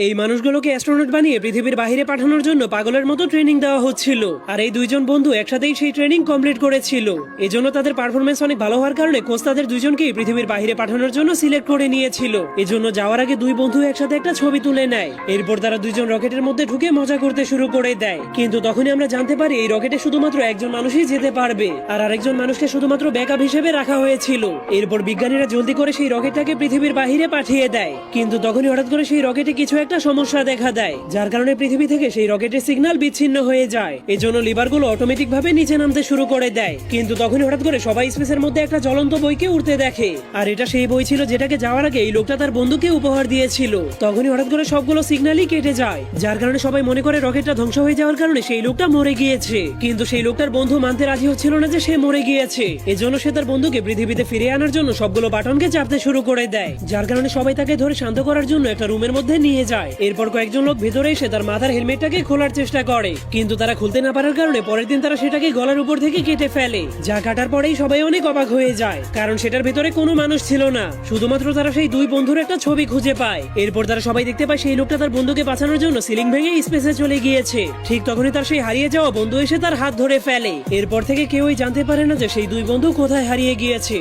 এই মানুষগুলোকে অ্যাস্ট্রোনট বানিয়ে পৃথিবীর বাইরে পাঠানোর জন্য পাগলের মতো ট্রেনিং দেওয়া হচ্ছিল। আর এই দুইজন বন্ধু একসাথেই সেই ট্রেনিং কমপ্লিট করেছিল। এজন্য তাদের পারফরমেন্স অনেক ভালো হওয়ার কারণে কোচ তাদের দুইজনকেই পৃথিবীর বাইরে পাঠানোর জন্য সিলেক্ট করে নিয়েছিল। এজন্য যাওয়ার আগে দুই বন্ধু একসাথে একটা ছবি তুলে নেয়। এরপর তারা দুইজন রকেটের মধ্যে ঢুকে মজা করতে শুরু করে দেয়। কিন্তু তখনই আমরা জানতে পারি এই রকেটে শুধুমাত্র একজন মানুষই যেতে পারবে, আর আরেকজন মানুষকে শুধুমাত্র ব্যাকআপ হিসেবে রাখা হয়েছিল। এরপর বিজ্ঞানীরা জলদি করে সেই রকেটটাকে পৃথিবীর বাইরে পাঠিয়ে দেয়। কিন্তু তখনই হঠাৎ করে সেই রকেটে কিছু একটা সমস্যা দেখা দেয়, যার কারণে পৃথিবী থেকে সেই রকেটের সিগন্যাল বিচ্ছিন্ন হয়ে যায়। এজন্য লিভারগুলো অটোমেটিক ভাবে নিচে নামতে শুরু করে দেয়। কিন্তু তখনই হঠাৎ করে সবাই স্পেসের মধ্যে একটা জ্বলন্ত বইকে উঠতে দেখে। আর এটা সেই বই ছিল যেটাকে যাওয়ার আগে এই লোকটা তার বন্ধুকে উপহার দিয়েছিল। তখনই হঠাৎ করে সবগুলো সিগন্যালই কেটে যায়, যার কারণে সবাই মনে করে রকেটটা ধ্বংস হয়ে যাওয়ার কারণে সেই লোকটা মরে গিয়েছে। কিন্তু সেই লোকটার বন্ধু মানতে রাজি হচ্ছিল না যে সে মরে গিয়েছে। এজন্য সে তার বন্ধুকে পৃথিবীতে ফিরে আনার জন্য সবগুলো বাটনকে চাপতে শুরু করে দেয়, যার কারণে সবাই তাকে ধরে শান্ত করার জন্য একটা রুমের মধ্যে নিয়ে যায়। এরপর কয়েকজন লোক ভেতরে এসে তার মাথার হেলমেটটাকে খোলার চেষ্টা করে, কিন্তু তারা খুলতে না পারার কারণে পরের দিন তারা সেটাকে গলার উপর থেকে কেটে ফেলে। যা কাটার পরেই সবাই অনেক অবাক হয়ে যায়, কারণ সেটার ভেতরে কোনো মানুষ ছিল না, শুধুমাত্র তারা সেই দুই বন্ধুর একটা ছবি খুঁজে পায়। এরপর তারা সবাই দেখতে পায় সেই লোকটা তার বন্ধুকে বাঁচানোর জন্য সিলিং ভেঙে স্পেসে চলে গিয়েছে। ঠিক তখনই তার সেই হারিয়ে যাওয়া বন্ধু এসে তার হাত ধরে ফেলে। এরপর থেকে কেউই জানতে পারে না যে সেই দুই বন্ধু কোথায় হারিয়ে গিয়েছে।